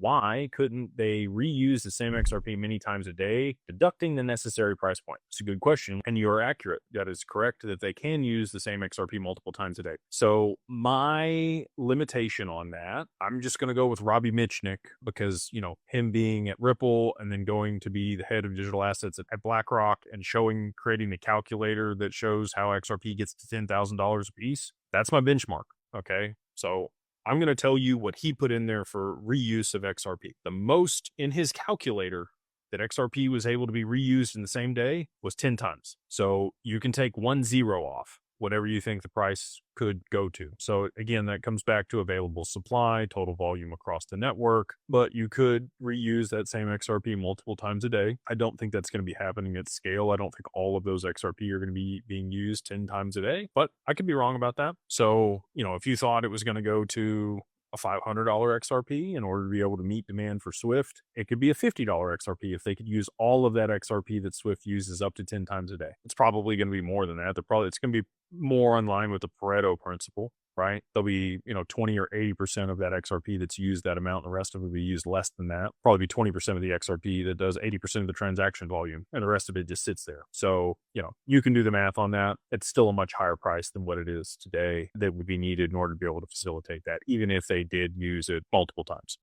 why couldn't they reuse the same XRP many times a day, deducting the necessary price point? It's a good question. And you're accurate. That is correct that they can use the same XRP multiple times a day. So my limitation on that, I'm just going to go with Robbie Mitchnick because, him being at Ripple and then going to be the head of digital assets at BlackRock and creating the calculator that shows how XRP gets to $10,000 a piece. That's my benchmark. Okay. So I'm going to tell you what he put in there for reuse of XRP. The most in his calculator that XRP was able to be reused in the same day was 10 times. So you can take 10 off whatever you think the price could go to. So again, that comes back to available supply, total volume across the network, but you could reuse that same XRP multiple times a day. I don't think that's going to be happening at scale. I don't think all of those XRP are going to be being used 10 times a day, but I could be wrong about that. So, if you thought it was going to go to a $500 XRP in order to be able to meet demand for Swift, it could be a $50 XRP if they could use all of that XRP that Swift uses up to 10 times a day. It's probably going to be more than that. It's going to be more in line with the Pareto principle, right? There'll be, 20 or 80% of that XRP that's used that amount. And the rest of it will be used less than that. Probably be 20% of the XRP that does 80% of the transaction volume and the rest of it just sits there. So, you can do the math on that. It's still a much higher price than what it is today that would be needed in order to be able to facilitate that, even if they did use it multiple times.